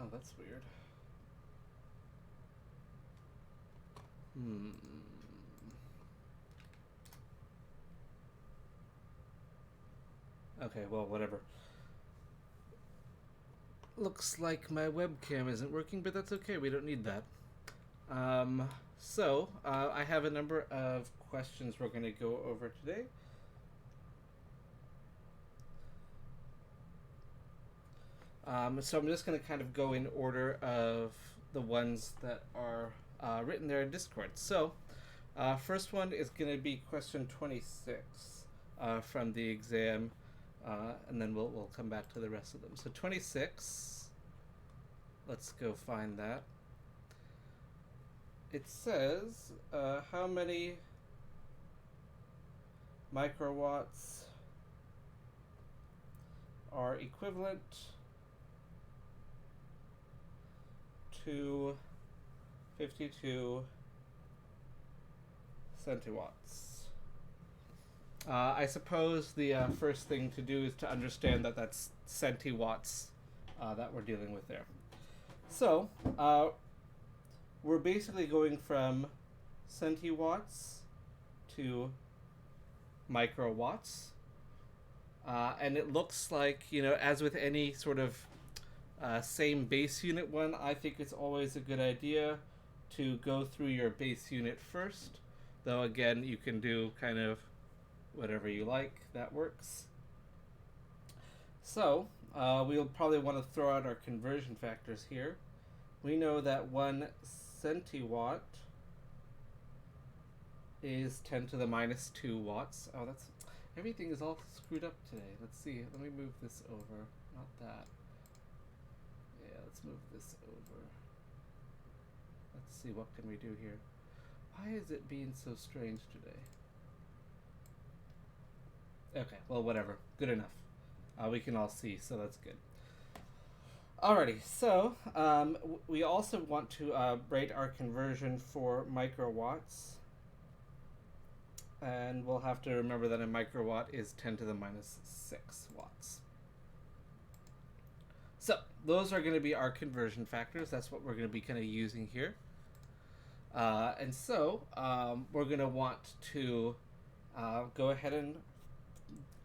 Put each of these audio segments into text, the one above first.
Oh, that's weird. Okay, well, whatever. Looks like my webcam isn't working, but that's okay. We don't need that. I have a number of questions we're going to go over today. So I'm just going to kind of go in order of the ones that are written there in Discord. So, first one is going to be question 26 from the exam, and then we'll come back to the rest of them. So 26, let's go find that. It says, how many microwatts are equivalent to 52 centiwatts. I suppose the first thing to do is to understand that that's centiwatts that we're dealing with there. So, we're basically going from centiwatts to microwatts. And it looks like, as with any sort of same base unit one, I think it's always a good idea to go through your base unit first. Though, again, you can do kind of whatever you like, that works. So, we'll probably want to throw out our conversion factors here. We know that 1 centiwatt is 10 to the minus 2 watts. Oh, everything is all screwed up today. Let's see. Let me move this over. Not that. Yeah, let's move this over. Let's see, what can we do here? Why is it being so strange today? Okay, well, whatever. Good enough. We can all see, so that's good. Alrighty, so we also want to write our conversion for microwatts. And we'll have to remember that a microwatt is 10 to the minus 6 watts. So those are going to be our conversion factors. That's what we're going to be kind of using here. And so we're going to want to go ahead and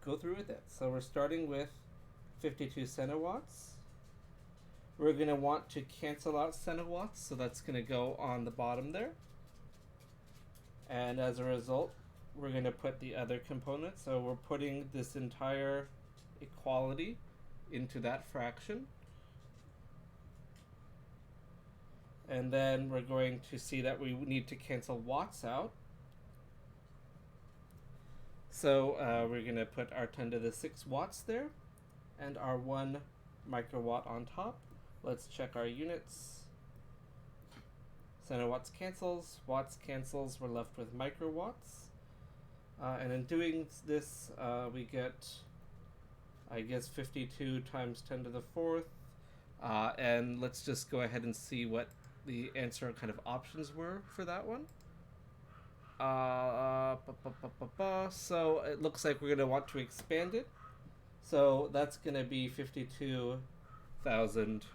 go through with it. So we're starting with 52 centawatts. We're going to want to cancel out centawatts, so that's going to go on the bottom there. And as a result, we're going to put the other component. So we're putting this entire equality into that fraction. And then we're going to see that we need to cancel watts out. So we're going to put our 10 to the 6 watts there and our 1 microwatt on top. Let's check our units. Centawatts cancels, watts cancels, we're left with microwatts. And in doing this, we get, I guess, 52 times 10 to the 4th. And let's just go ahead and see what the answer kind of options were for that one. So it looks like we're going to want to expand it. So that's going to be 52,000.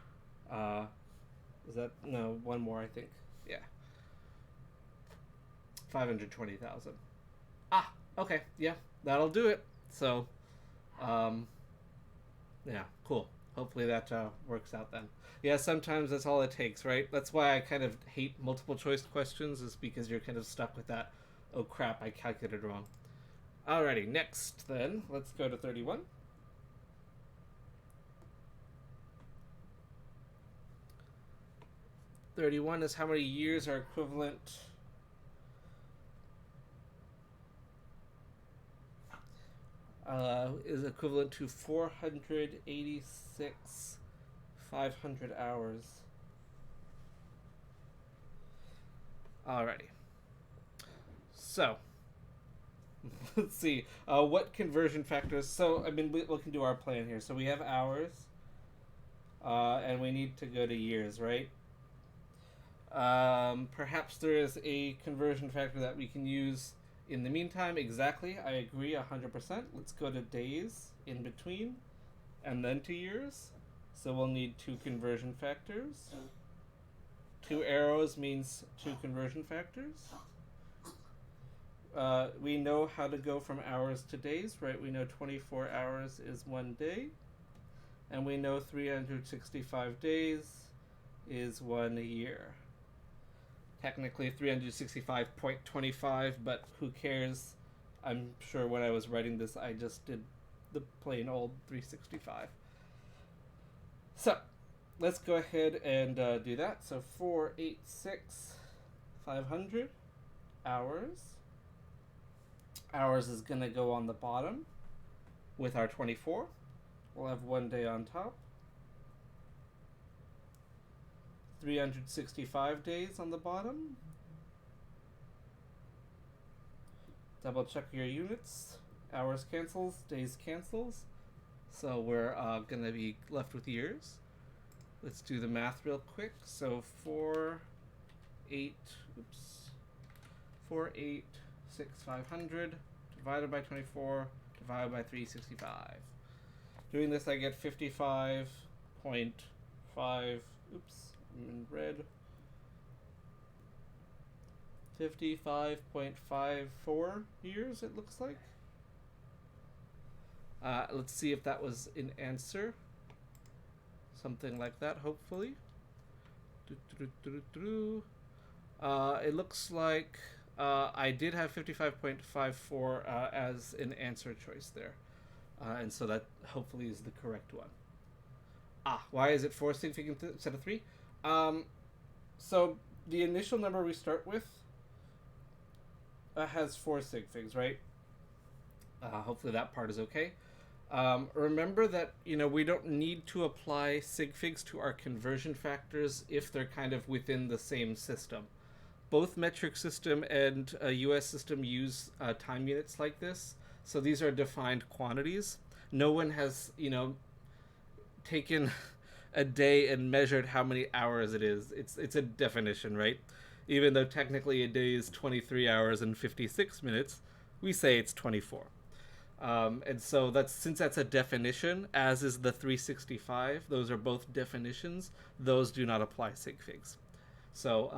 Is that, no, one more, I think. Yeah. 520,000. Ah, okay, yeah, that'll do it. So, yeah, cool. Hopefully that works out then. Yeah, sometimes that's all it takes, right? That's why I kind of hate multiple choice questions, is because you're kind of stuck with that, oh crap, I calculated wrong. Alrighty, next then, let's go to 31. Is how many years are equivalent is equivalent to 486 500 hours. Alrighty. So, let's see. What conversion factors? So, I mean, we can do our plan here. So we have hours, and we need to go to years, right? Perhaps there is a conversion factor that we can use in the meantime. Exactly, I agree 100%. Let's go to days in between, and then to years. So we'll need 2 conversion factors. 2 arrows means 2 conversion factors. We know how to go from hours to days, right? We know 24 hours is 1 day. And we know 365 days is 1 year. Technically 365.25, but who cares? I'm sure when I was writing this, I just did the plain old 365. So, let's go ahead and do that. So 486,500 hours. Hours is going to go on the bottom with our 24. We'll have 1 day on top. 365 days on the bottom. Double check your units. Hours cancels, days cancels. So we're going to be left with years. Let's do the math real quick. So 486,500 divided by 24 divided by 365. Doing this, I get 55.5. Oops, I'm in red. 55.54 years, it looks like. Let's see if that was an answer. Something like that, hopefully. It looks like I did have 55.54 as an answer choice there. And so that hopefully is the correct one. Why is it 4 sig figs instead of 3? So the initial number we start with has 4 sig figs, right? Hopefully that part is okay. Remember that, we don't need to apply sig figs to our conversion factors if they're kind of within the same system. Both metric system and US system use time units like this. So these are defined quantities. No one has, taken a day and measured how many hours it is. It's a definition, right? Even though technically a day is 23 hours and 56 minutes, we say it's 24. And so since that's a definition, as is the 365, those are both definitions, those do not apply sig figs. So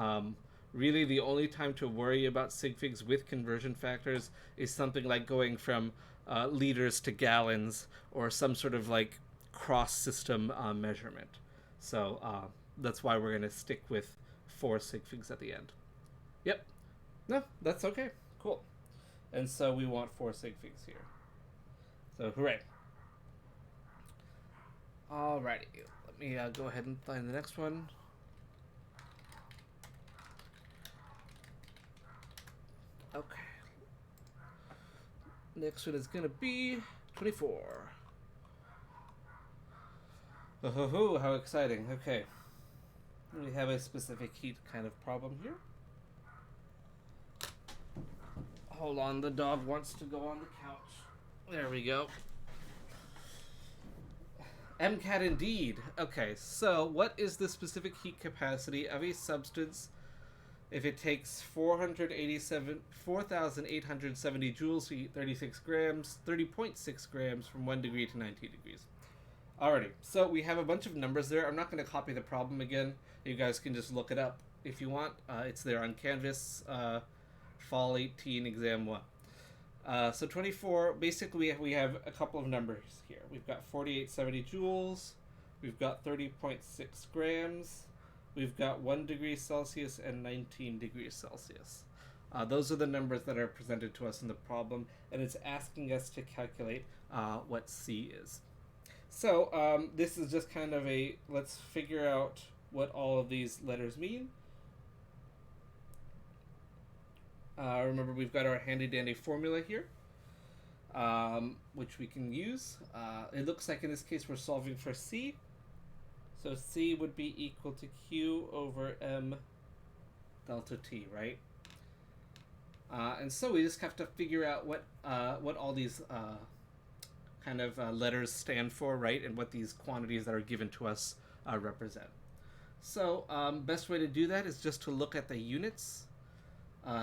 really the only time to worry about sig figs with conversion factors is something like going from liters to gallons or some sort of like cross system measurement. So that's why we're going to stick with 4 sig figs at the end. Yep. No, that's okay. Cool. And so we want 4 sig figs here. So hooray. Alrighty. Let me go ahead and find the next one. Okay. Next one is going to be 24. Oh, how exciting. Okay. We have a specific heat kind of problem here. Hold on, the dog wants to go on the couch. There we go. MCAT indeed. Okay, so what is the specific heat capacity of a substance if it takes 4,870 joules to heat 36 grams, 30.6 grams from 1 degree to 19 degrees? Alrighty, so we have a bunch of numbers there. I'm not going to copy the problem again. You guys can just look it up if you want. It's there on Canvas, Fall 18, Exam 1. So 24, basically we have a couple of numbers here. We've got 4870 joules, we've got 30.6 grams, we've got 1 degree Celsius and 19 degrees Celsius. Those are the numbers that are presented to us in the problem, and it's asking us to calculate what C is. So this is just kind of let's figure out what all of these letters mean. Remember, we've got our handy-dandy formula here, which we can use. It looks like in this case we're solving for C. So C would be equal to Q over M delta T, right? And so we just have to figure out what all these kind of letters stand for, right? And what these quantities that are given to us represent. So best way to do that is just to look at the units.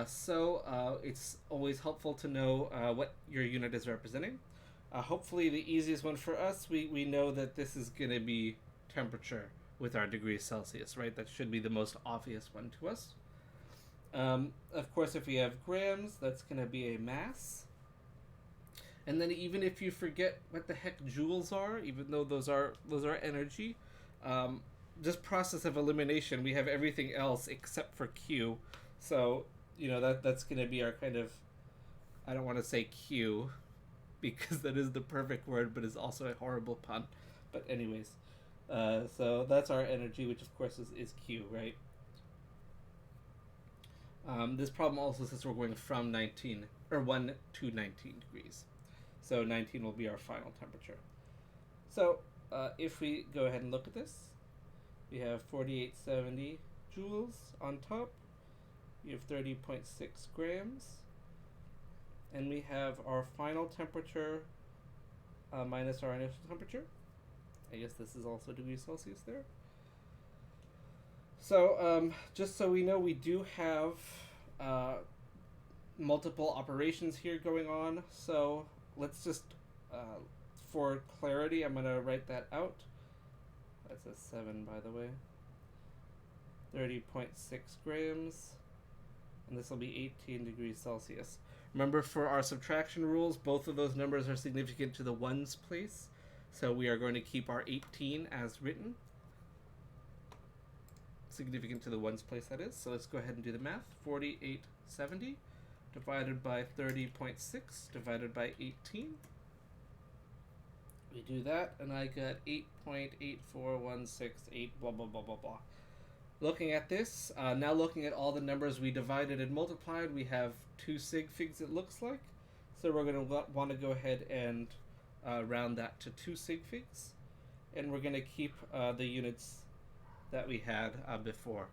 So it's always helpful to know what your unit is representing. Hopefully the easiest one for us, we know that this is going to be temperature with our degrees Celsius, right? That should be the most obvious one to us. Of course, if we have grams, that's going to be a mass. And then even if you forget what the heck joules are, even though those are energy, just process of elimination, we have everything else except for Q. So, that's going to be our kind of, I don't want to say Q, because that is the perfect word, but is also a horrible pun. But anyways, so that's our energy, which of course is Q, right? This problem also says we're going from 1 to 19 degrees. So 19 will be our final temperature. So if we go ahead and look at this, we have 4870 joules on top. We have 30.6 grams. And we have our final temperature minus our initial temperature. I guess this is also degrees Celsius there. So just so we know, we do have multiple operations here going on. So let's just, for clarity, I'm going to write that out. That's a 7, by the way. 30.6 grams. And this will be 18 degrees Celsius. Remember, for our subtraction rules, both of those numbers are significant to the ones place. So we are going to keep our 18 as written. Significant to the ones place, that is. So let's go ahead and do the math. 4870 divided by 30.6 divided by 18. We do that, and I got 8.84168, blah, blah, blah, blah, blah. Looking at this, now looking at all the numbers we divided and multiplied, we have 2 sig figs, it looks like. So we're going to want to go ahead and round that to 2 sig figs. And we're going to keep the units that we had before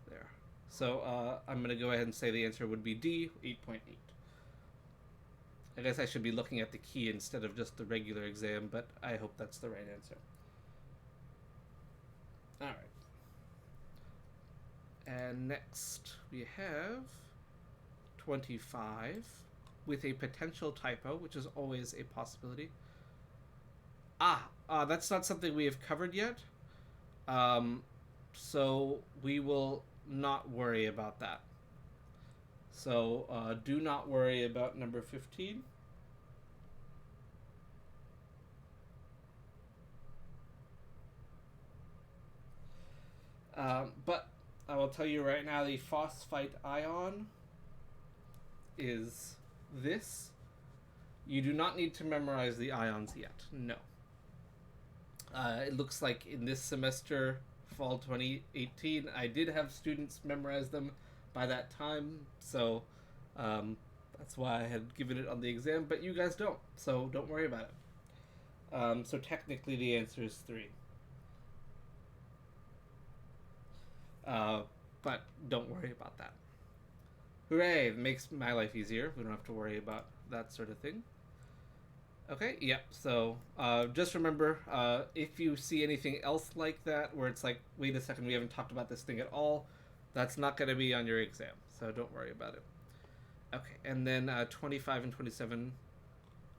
there. So I'm going to go ahead and say the answer would be D, 8.8. I guess I should be looking at the key instead of just the regular exam, but I hope that's the right answer. All right. And next we have 25 with a potential typo, which is always a possibility. That's not something we have covered yet. So we will not worry about that. So do not worry about number 15. But I will tell you right now, the phosphite ion is this. You do not need to memorize the ions yet. No. It looks like in this semester, fall 2018, I did have students memorize them by that time, so that's why I had given it on the exam, but you guys don't, so don't worry about it. So technically the answer is 3. But don't worry about that. Hooray, it makes my life easier. We don't have to worry about that sort of thing. Okay, yep, so just remember, if you see anything else like that, where it's like, wait a second, we haven't talked about this thing at all, that's not going to be on your exam, so don't worry about it. Okay, and then 25 and 27,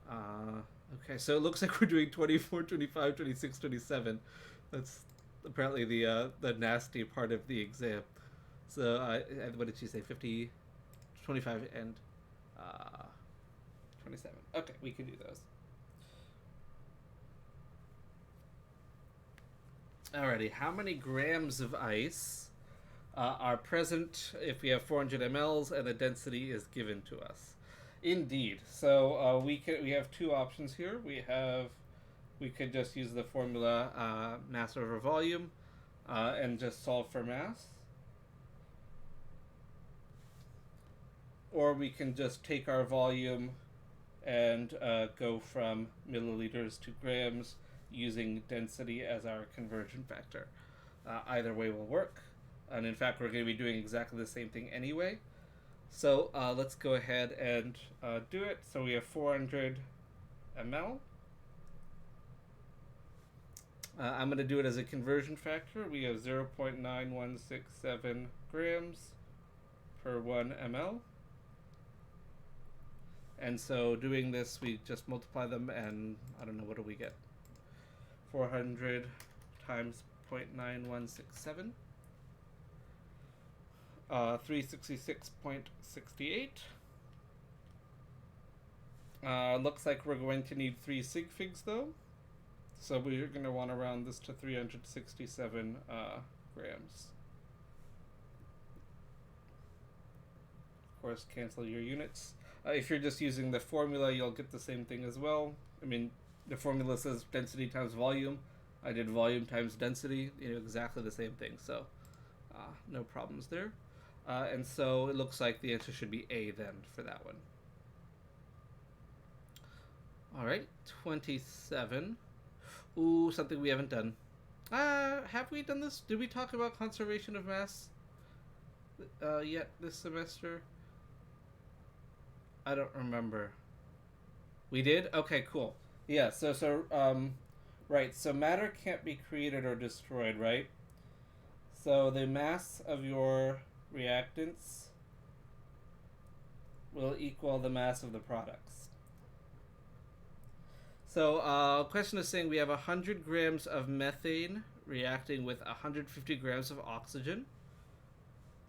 okay, so it looks like we're doing 24, 25, 26, 27. That's apparently the nasty part of the exam. So, what did she say, 50, 25, and 27. Okay, we can do those. Alrighty, how many grams of ice are present if we have 400 mLs and the density is given to us? Indeed. So we have 2 options here. We could just use the formula mass over volume and just solve for mass. Or we can just take our volume and go from milliliters to grams using density as our conversion factor. Either way will work. And in fact, we're going to be doing exactly the same thing anyway. So let's go ahead and do it. So we have 400 ml. I'm going to do it as a conversion factor. We have 0.9167 grams per 1 ml. And so doing this, we just multiply them, and I don't know, what do we get? 400 times 0.9167. 366.68. Looks like we're going to need 3 sig figs though. So we're going to want to round this to 367 grams. Of course, cancel your units. If you're just using the formula, you'll get the same thing as well. I mean, the formula says density times volume. I did volume times density, exactly the same thing. So no problems there. And so it looks like the answer should be A then for that one. All right, 27. Ooh, something we haven't done. Have we done this? Did we talk about conservation of mass yet this semester? I don't remember. We did? Okay, cool. Yeah, right, so matter can't be created or destroyed, right? So the mass of your reactants will equal the mass of the products. So question is saying we have 100 grams of methane reacting with 150 grams of oxygen.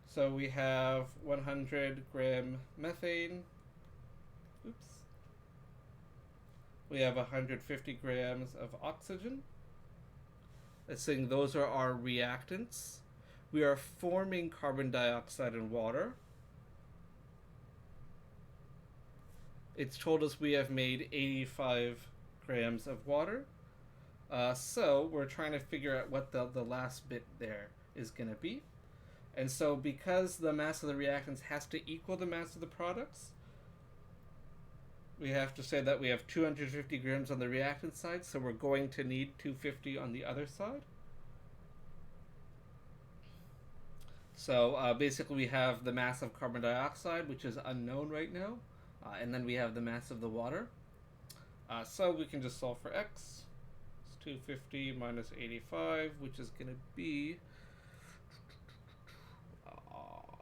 So we have 100 gram methane. Oops. We have 150 grams of oxygen. It's saying those are our reactants. We are forming carbon dioxide and water. It's told us we have made 85 grams of water. So we're trying to figure out what the last bit there is going to be. And so because the mass of the reactants has to equal the mass of the products, we have to say that we have 250 grams on the reactant side, so we're going to need 250 on the other side. So basically we have the mass of carbon dioxide, which is unknown right now, and then we have the mass of the water. So we can just solve for x. It's 250 minus 85, which is going to be...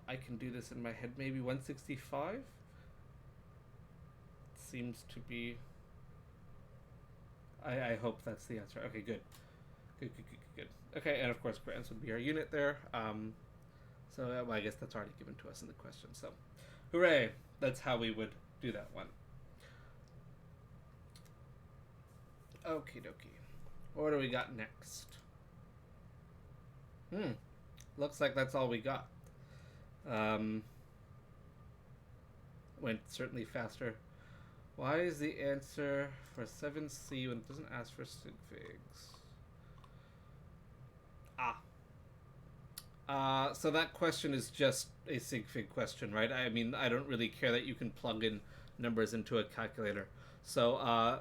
I can do this in my head, maybe 165? Seems to be... I hope that's the answer. Okay, good. Good. Okay, and of course grams would be our unit there. So I guess that's already given to us in the question. So, hooray! That's how we would do that one. Okie dokie. What do we got next? Looks like that's all we got. Went certainly faster. Why is the answer for 7C when it doesn't ask for sig figs? So that question is just a sig fig question, right? I mean, I don't really care that you can plug in numbers into a calculator. So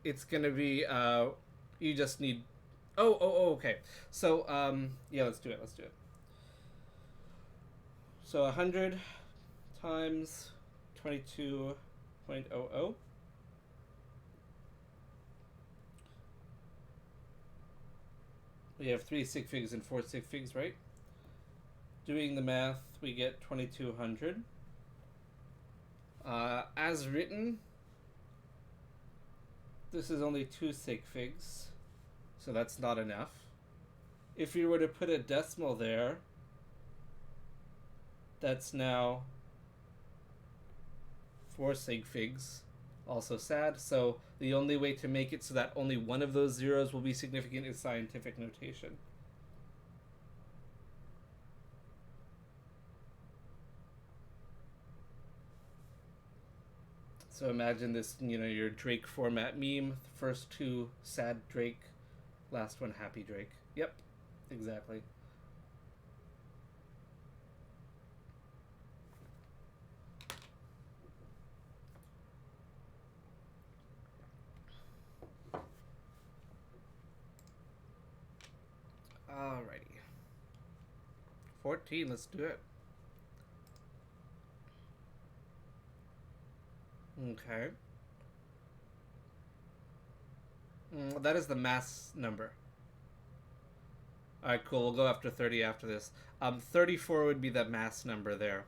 it's going to be, you just need... okay. So, yeah, let's do it. So 100 times 22.00. We have 3 sig figs and 4 sig figs, right? Doing the math, we get 2200. As written, this is only 2 sig figs, so that's not enough. If you were to put a decimal there, that's now 4 sig figs. Also sad. So the only way to make it so that only one of those zeros will be significant is scientific notation. So imagine this, your Drake format meme. The first 2 sad Drake, last one happy Drake. Yep, exactly. Alrighty. 14, let's do it. Okay. That is the mass number. Alright, cool. We'll go after 30 after this. 34 would be the mass number there.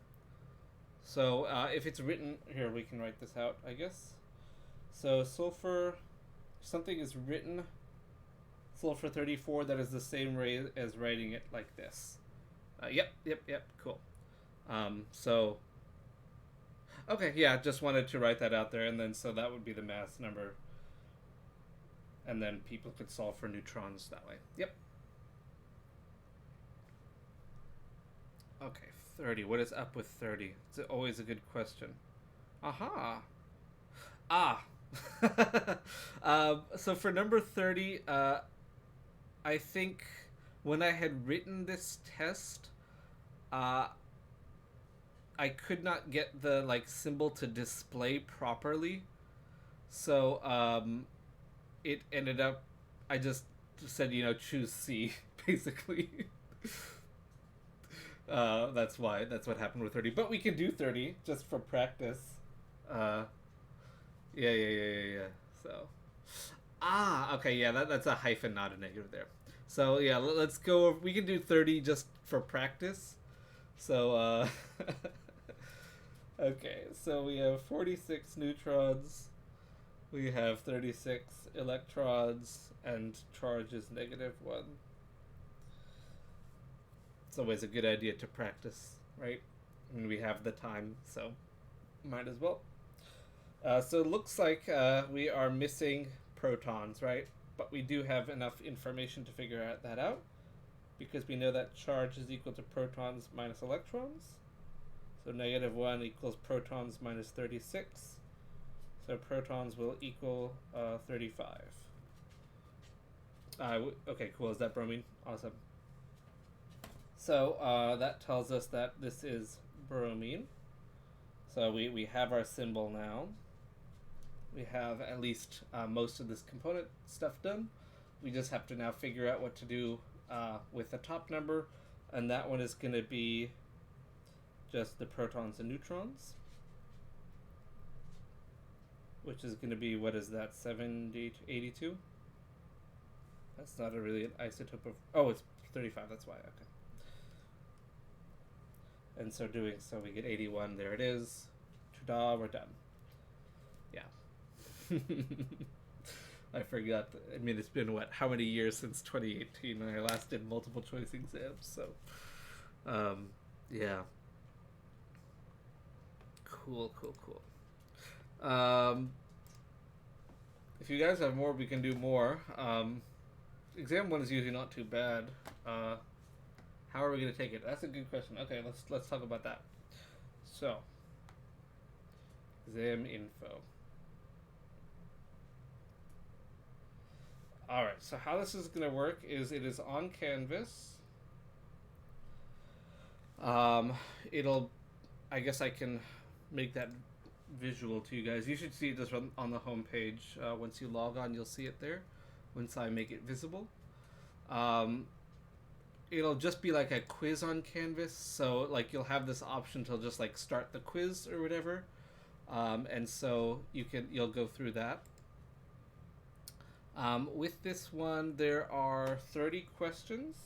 So if it's written... Here, we can write this out, I guess. So sulfur... Something is written sulfur 34, that is the same way as writing it like this. Yep, cool. So, okay, yeah, just wanted to write that out there, and then so that would be the mass number, and then people could solve for neutrons that way. Yep. Okay, 30. What is up with 30? It's always a good question. Aha. Ah. So for number 30, I think when I had written this test, I could not get the like symbol to display properly. So it ended up, I just said, choose C, basically. That's what happened with 30. But we can do 30 just for practice. Yeah. So, okay, yeah, that's a hyphen, not a negative there. So yeah, let's go. We can do 30 just for practice. So, okay, so we have 46 neutrons. We have 36 electrons, and charge is -1. It's always a good idea to practice, right? And we have the time, so might as well. So it looks like we are missing protons, right? But we do have enough information to figure that out, because we know that charge is equal to protons minus electrons. So -1 equals protons minus 36. So protons will equal 35. Okay, cool. Is that bromine? Awesome. So that tells us that this is bromine. So we have our symbol now. We have at least most of this component stuff done. We just have to now figure out what to do with the top number, and that one is going to be just the protons and neutrons, which is going to be, what is that, 70 to 82? That's not really an isotope of, oh, it's 35, that's why, okay. And so doing so, we get 81, there it is. Ta-da, we're done. Yeah. I forgot. I mean, it's been, how many years since 2018 when I last did multiple choice exams, so, yeah. Cool. If you guys have more, we can do more. Exam 1 is usually not too bad. How are we going to take it? That's a good question. Okay, let's talk about that. So, exam info. Alright, so how this is going to work is it is on Canvas. I guess I can make that visual to you guys. You should see this on the home page. Once you log on, you'll see it there. Once I make it visible. It'll just be like a quiz on Canvas. So like you'll have this option to just like start the quiz or whatever. And so you'll go through that. With this one, there are 30 questions.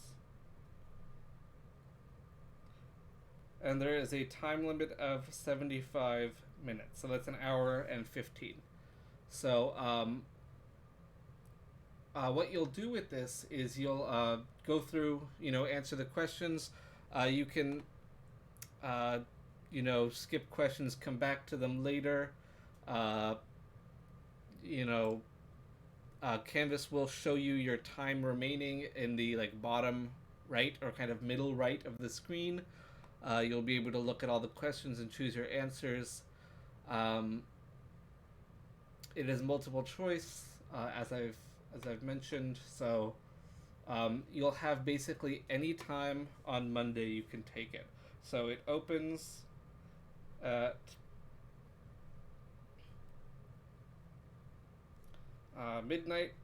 And there is a time limit of 75 minutes. So that's an hour and 15. So what you'll do with this is you'll go through, answer the questions. You can, skip questions, come back to them later. Canvas will show you your time remaining in the bottom right or kind of middle right of the screen. You'll be able to look at all the questions and choose your answers. It is multiple choice, as I've mentioned, so you'll have basically any time on Monday you can take it. So it opens at midnight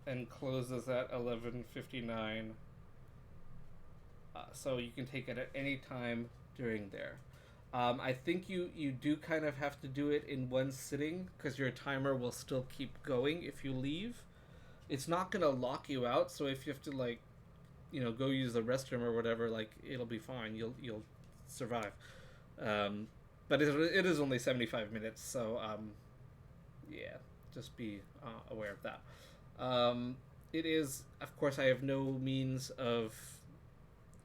and closes at 11:59. So you can take it at any time during there. I think you do kind of have to do it in one sitting because your timer will still keep going if you leave. It's not going to lock you out, so if you have to go use the restroom or whatever, it'll be fine. You'll survive. But it is only 75 minutes, so yeah, just be aware of that. it is, of course, I have no means of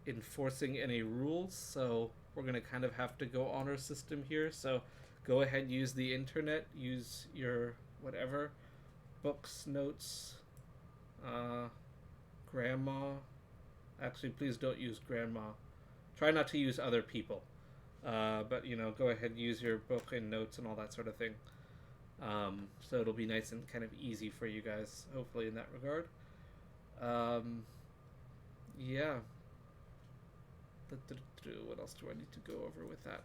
enforcing any rules, so we're going to kind of have to go honor system here. So go ahead, use the internet, use your whatever, books, notes, uh, grandma. Actually, please don't use grandma. Try not to use other people. But, you know, go ahead and use your book and notes and all that sort of thing. So it'll be nice and kind of easy for you guys, hopefully, in that regard. Yeah. What else do I need to go over with that?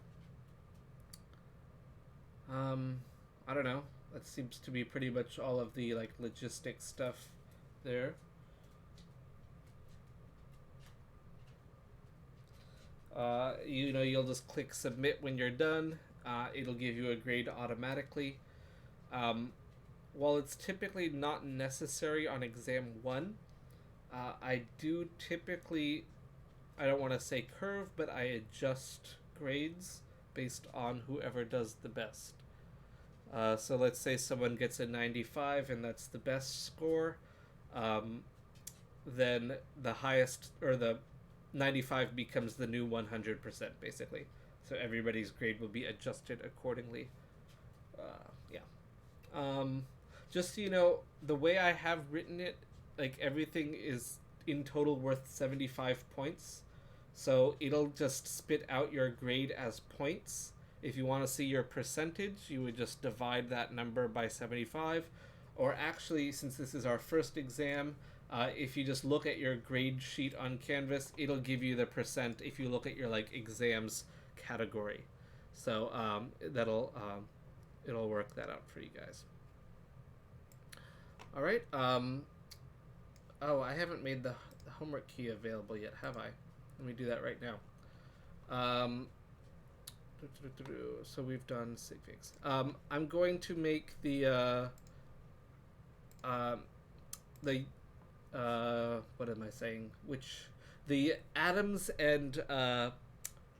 I don't know. That seems to be pretty much all of the like logistic stuff there. You know, you'll just click submit when you're done. It'll give you a grade automatically. Um, while it's typically not necessary on exam one, I do typically, I don't want to say curve, but I adjust grades based on whoever does the best. So let's say someone gets a 95 and that's the best score. Um, then the highest, or the 95 becomes the new 100%, basically. So everybody's grade will be adjusted accordingly. Yeah. Just so you know, the way I have written it, like everything is in total worth 75 points. So it'll just spit out your grade as points. If you want to see your percentage, you would just divide that number by 75. Or actually, since this is our first exam, if you just look at your grade sheet on Canvas, it'll give you the percent if you look at your like exams category. So it'll work that out for you guys. All right. Oh, I haven't made the homework key available yet, have I? Let me do that right now. So we've done sig figs. I'm going to make the what am I saying? The atoms and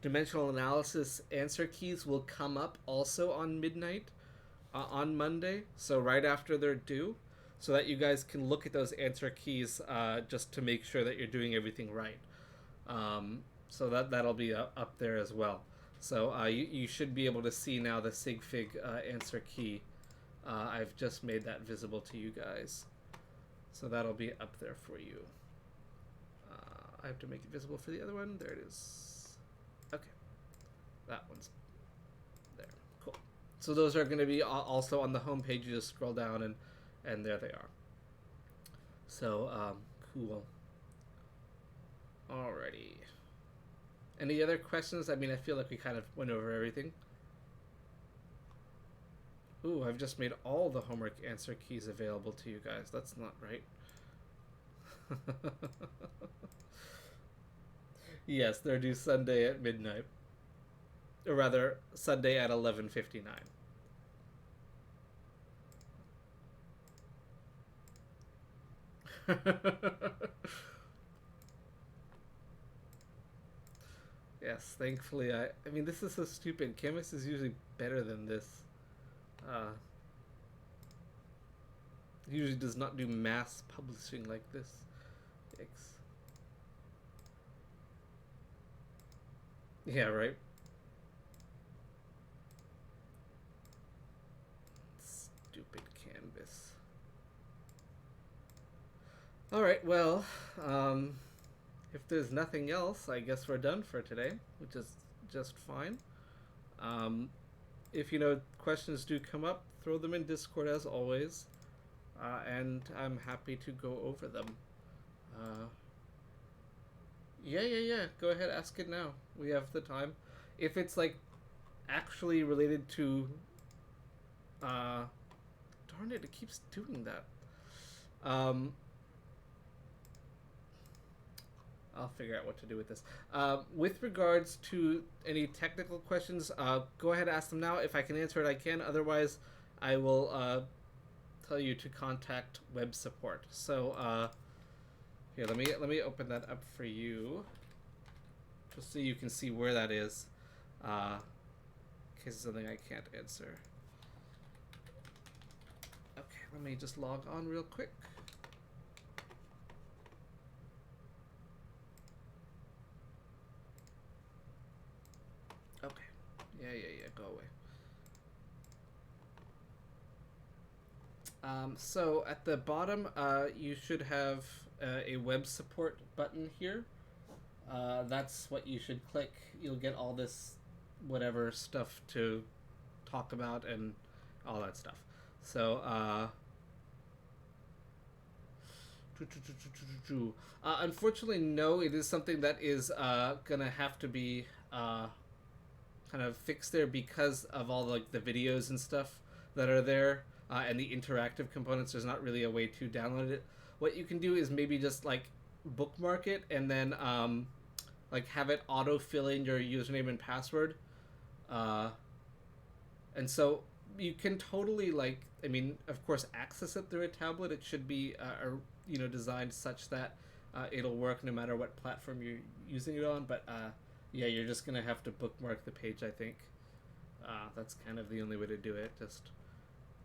dimensional analysis answer keys will come up also on midnight on Monday. So right after they're due, so that you guys can look at those answer keys just to make sure that you're doing everything right. So that'll be up there as well. So you should be able to see now the sig fig answer key. I've just made that visible to you guys. So that'll be up there for you. I have to make it visible for the other one. There it is. Okay. That one's there. Cool. So those are going to be also on the home page. You just scroll down and there they are. So, cool. Alrighty. Any other questions? I mean, I feel like we kind of went over everything. Ooh, I've just made all the homework answer keys available to you guys. That's not right. Yes, they're due Sunday at midnight. Or rather, Sunday at 11:59. Yes, thankfully I mean, this is so stupid. Canvas is usually better than this. Usually does not do mass publishing like this. Yikes. Yeah, right? Stupid Canvas. Alright, well, if there's nothing else, I guess we're done for today, which is just fine. If, you know, questions do come up, throw them in Discord as always, and I'm happy to go over them. Yeah. Go ahead, ask it now. We have the time. If it's, like, actually related to... darn it keeps doing that. I'll figure out what to do with this. With regards to any technical questions, go ahead and ask them now. If I can answer it, I can. Otherwise, I will tell you to contact web support. So here, let me open that up for you, just so you can see where that is, in case it's something I can't answer. Okay, let me just log on real quick. Yeah, go away. So at the bottom, you should have a web support button here. That's what you should click. You'll get all this whatever stuff to talk about and all that stuff. So, unfortunately, no, it is something that is gonna have to be kind of fixed there because of all like the videos and stuff that are there and the interactive components. There's not really a way to download it. What you can do is maybe just like bookmark it and then like have it auto fill in your username and password. Uh, and so you can totally like, I mean, of course, access it through a tablet. It should be designed such that it'll work no matter what platform you're using it on. But yeah, you're just gonna have to bookmark the page, I think. That's kind of the only way to do it, just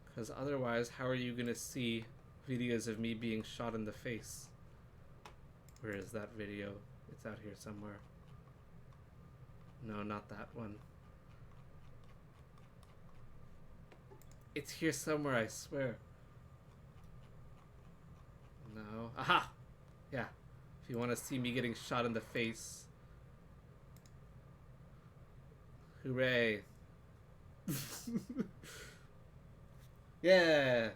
because otherwise, how are you gonna see videos of me being shot in the face? Where is that video? It's out here somewhere. No, not that one. It's here somewhere, I swear. No. Aha! Yeah. If you want to see me getting shot in the face. Hooray. Yeah.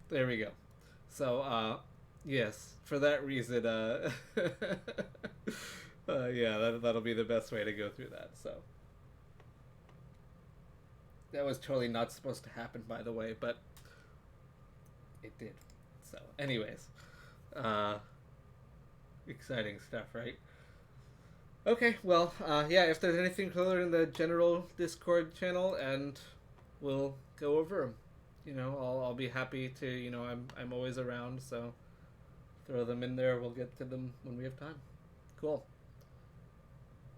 There we go. So, yes, for that reason, yeah, that'll be the best way to go through that, so. That was totally not supposed to happen, by the way, but it did. So, anyways, exciting stuff, right? Okay, well, yeah, if there's anything further in the general Discord channel, and we'll go over them. I'll be happy to. I'm always around, so throw them in there. We'll get to them when we have time. Cool.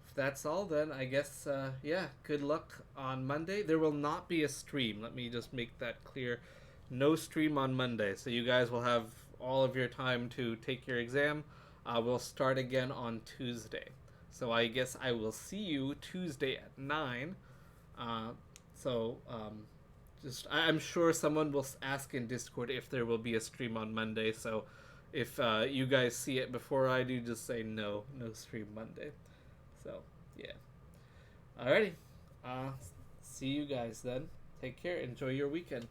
If that's all, then I guess yeah. Good luck on Monday. There will not be a stream. Let me just make that clear. No stream on Monday, so you guys will have all of your time to take your exam. We'll start again on Tuesday. So I guess I will see you Tuesday at 9. So I'm sure someone will ask in Discord if there will be a stream on Monday. So if you guys see it before I do, just say no stream Monday. So yeah. Alrighty. See you guys then. Take care. Enjoy your weekend.